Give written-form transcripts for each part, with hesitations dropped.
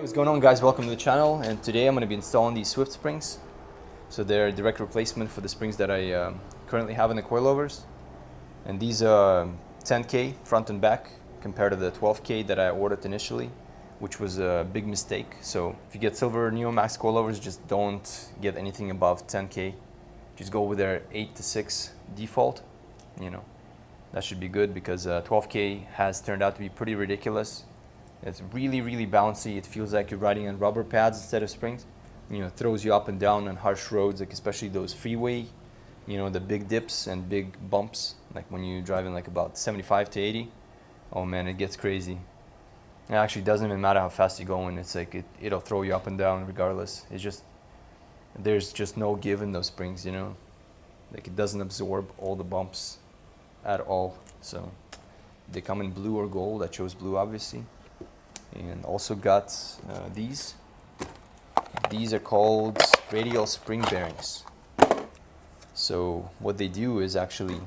What's going on, guys? Welcome to the channel, and today I'm going to be installing these Swift springs. So they're a direct replacement for the springs that I currently have in the coilovers, and these are 10K front and back compared to the 12K that I ordered initially, which was a big mistake. So if you get silver Neomax coilovers, just don't get anything above 10K. Just go with their 8 to 6 default. That should be good, because 12K has turned out to be pretty ridiculous. It's really bouncy. It feels like you're riding on rubber pads instead of springs. It throws you up and down on harsh roads, like especially those freeway, the big dips and big bumps, like when you're driving like about 75 to 80. Oh man, it gets crazy. It actually doesn't even matter how fast you're going. It's like it'll throw you up and down regardless. There's just no give in those springs, like it doesn't absorb all the bumps at all. So they come in blue or gold. I chose blue, obviously. And also got these. These are called radial spring bearings. So what they do is actually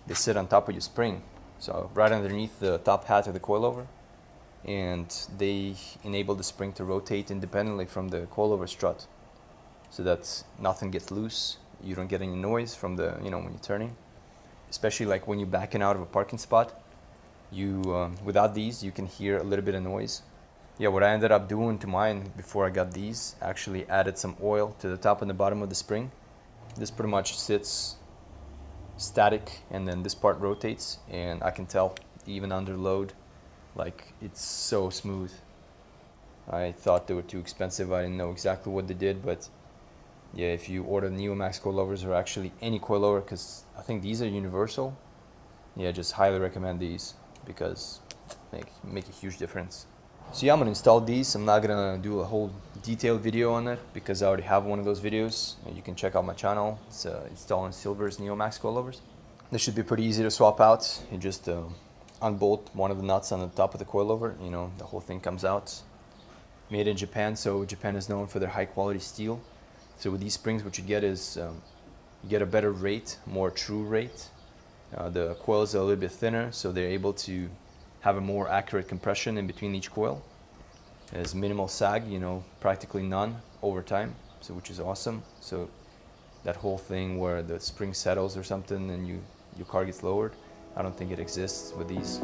they sit on top of your spring, so right underneath the top hat of the coilover, and they enable the spring to rotate independently from the coilover strut, so that nothing gets loose. You don't get any noise from the when you're turning, especially like when you're backing out of a parking spot. Without these, you can hear a little bit of noise. Yeah, what I ended up doing to mine before I got these, actually added some oil to the top and the bottom of the spring. This pretty much sits static, and then this part rotates, and I can tell even under load, like it's so smooth. I thought they were too expensive. I didn't know exactly what they did, but yeah, if you order Neomax coilovers, or actually any coilover, because I think these are universal, yeah, just highly recommend these, because they make a huge difference. So yeah, I'm gonna install these. I'm not gonna do a whole detailed video on it, because I already have one of those videos. You can check out my channel. It's installing Silver's Neomax coilovers. This should be pretty easy to swap out. You just unbolt one of the nuts on the top of the coilover. The whole thing comes out. Made in Japan, so Japan is known for their high quality steel. So with these springs, what you get is you get a better rate, more true rate. The coils are a little bit thinner, so they're able to have a more accurate compression in between each coil. There's minimal sag, practically none over time, so which is awesome. So that whole thing where the spring settles or something and your car gets lowered, I don't think it exists with these.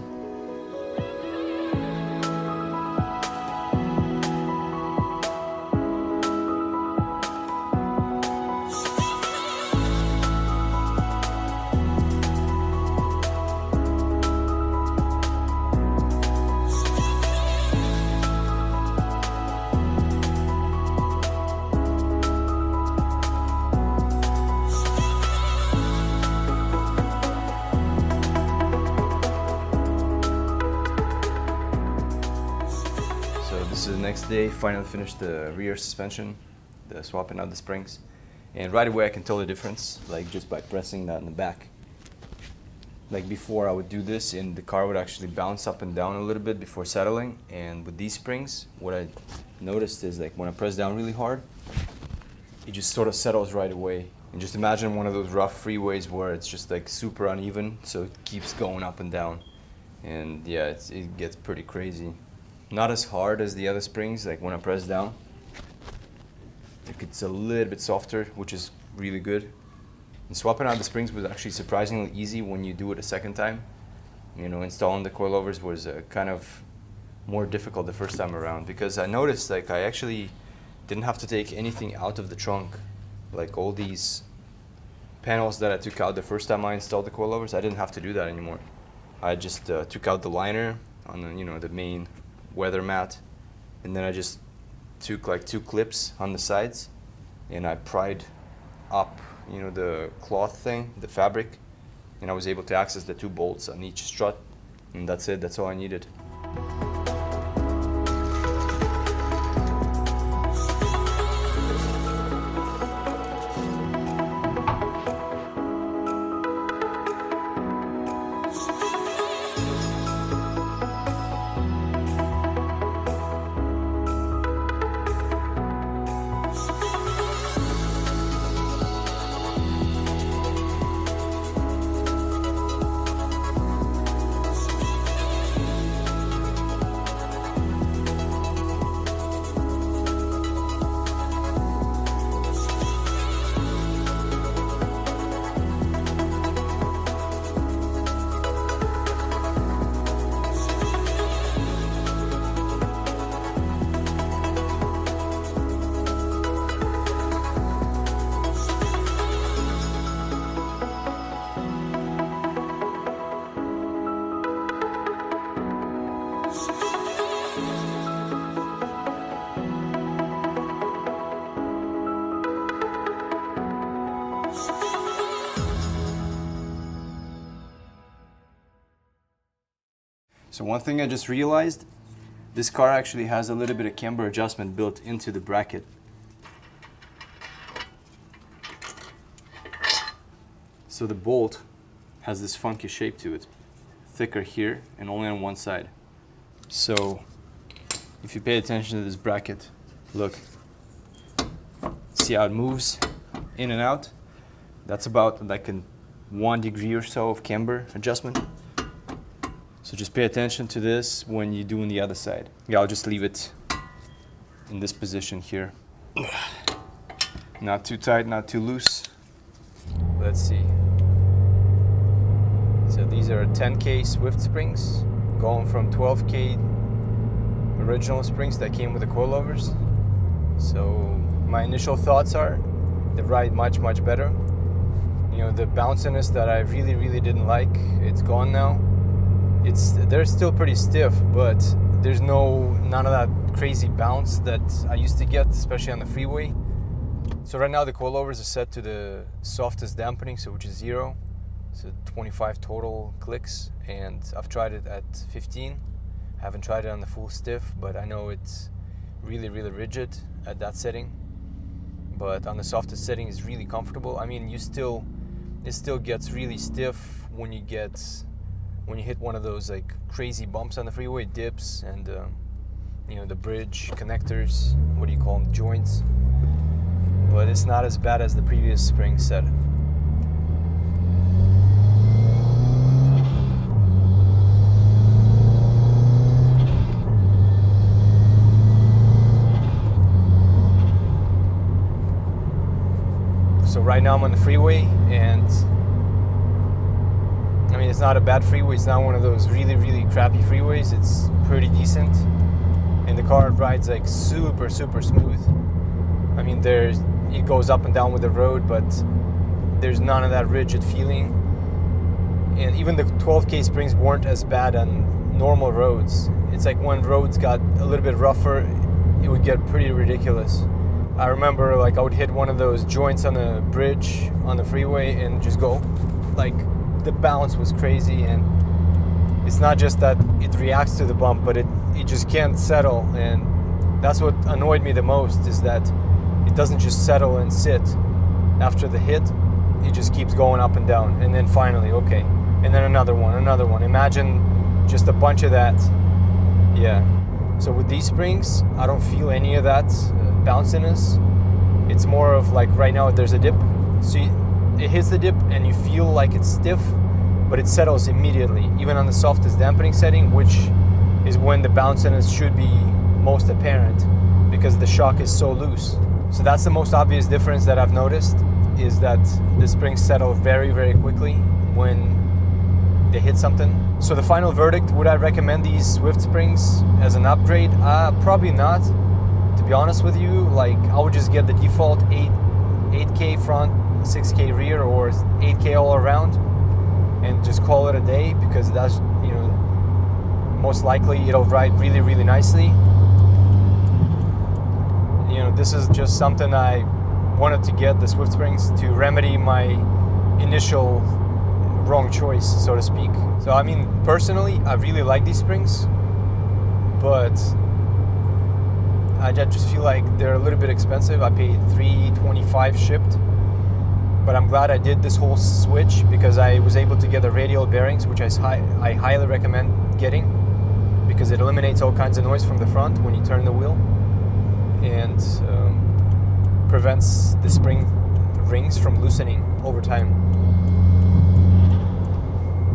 This is the next day. Finally finished the rear suspension, the swapping out the springs, and right away I can tell the difference, like just by pressing that in the back. Like before, I would do this and the car would actually bounce up and down a little bit before settling, and with these springs, what I noticed is like when I press down really hard, it just sort of settles right away. And just imagine one of those rough freeways where it's just like super uneven, so it keeps going up and down, and yeah, it gets pretty crazy. Not as hard as the other springs, like when I press down. Like it's a little bit softer, which is really good. And swapping out the springs was actually surprisingly easy when you do it a second time. Installing the coilovers was kind of more difficult the first time around, because I noticed like I actually didn't have to take anything out of the trunk. Like all these panels that I took out the first time I installed the coilovers, I didn't have to do that anymore. I just took out the liner on the main weather mat, and then I just took like 2 clips on the sides, and I pried up the cloth thing, the fabric, and I was able to access the 2 bolts on each strut, and that's it. That's all I needed. So one thing I just realized, this car actually has a little bit of camber adjustment built into the bracket. So the bolt has this funky shape to it, thicker here and only on one side. So if you pay attention to this bracket, look, see how it moves in and out? That's about like a 1 degree or so of camber adjustment. So just pay attention to this when you're doing the other side. Yeah, I'll just leave it in this position here. Not too tight, not too loose. Let's see. So these are 10K Swift springs, going from 12K original springs that came with the coilovers. So my initial thoughts are they ride much, much better. You know, the bounciness that I really didn't like, it's gone now. They're still pretty stiff, but there's none of that crazy bounce that I used to get, especially on the freeway. So right now the coilovers are set to the softest dampening, so which is 0. So 25 total clicks, and I've tried it at 15. I haven't tried it on the full stiff, but I know it's really rigid at that setting. But on the softest setting is really comfortable. I mean, it still gets really stiff when you hit one of those like crazy bumps on the freeway, dips, and you know, the bridge connectors, what do you call them, joints. But it's not as bad as the previous spring set. So right now I'm on the freeway, and I mean, it's not a bad freeway. It's not one of those really crappy freeways. It's pretty decent, and the car rides like super smooth. I mean, it goes up and down with the road, but there's none of that rigid feeling. And even the 12K springs weren't as bad on normal roads. It's like when roads got a little bit rougher, it would get pretty ridiculous. I remember like I would hit one of those joints on a bridge on the freeway and just go, like, the bounce was crazy. And it's not just that it reacts to the bump, but it just can't settle. And that's what annoyed me the most, is that it doesn't just settle and sit after the hit. It just keeps going up and down, and then finally, okay, and then another one. Imagine just a bunch of that. Yeah. So with these springs, I don't feel any of that bounciness. It's more of like, right now there's a dip, so it hits the dip and you feel like it's stiff, but it settles immediately, even on the softest dampening setting, which is when the bounciness should be most apparent because the shock is so loose. So that's the most obvious difference that I've noticed, is that the springs settle very quickly when they hit something. So the final verdict, would I recommend these Swift springs as an upgrade? Probably not, to be honest with you. Like, I would just get the default 8K front, 6K rear, or 8K all around, and just call it a day, because that's, you know, most likely it'll ride really nicely. You know, this is just something I wanted to get, the Swift springs, to remedy my initial wrong choice, so to speak. So I mean, personally, I really like these springs, but I just feel like they're a little bit expensive. I paid $325 shipped, but I'm glad I did this whole switch, because I was able to get the radial bearings, which I highly recommend getting, because it eliminates all kinds of noise from the front when you turn the wheel, and prevents the spring rings from loosening over time.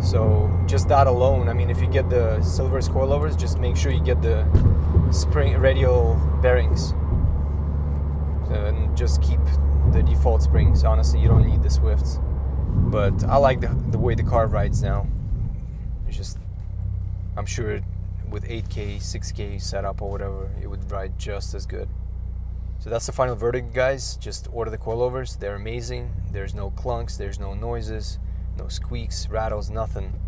So just that alone, I mean, if you get the Silver's coilovers, just make sure you get the spring radial bearings, and just keep the default springs. Honestly, you don't need the Swifts, but I like the way the car rides now. It's just, I'm sure with 8K, 6K setup or whatever, it would ride just as good. So that's the final verdict, guys. Just order the coilovers. They're amazing. There's no clunks, there's no noises, no squeaks, rattles, nothing.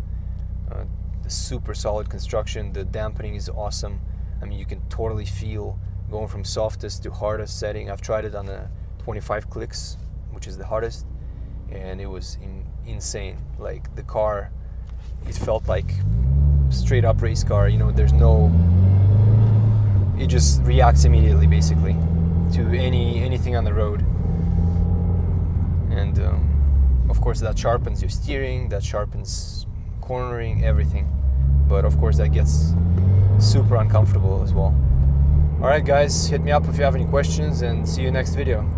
The super solid construction. The dampening is awesome. I mean, you can totally feel going from softest to hardest setting. I've tried it on the 25 clicks, which is the hardest, and it was insane. Like, the car, it felt like straight up race car. You know, there's no, it just reacts immediately basically to anything on the road. And of course that sharpens your steering, that sharpens cornering, everything. But of course that gets super uncomfortable as well. Alright guys, hit me up if you have any questions, and see you next video.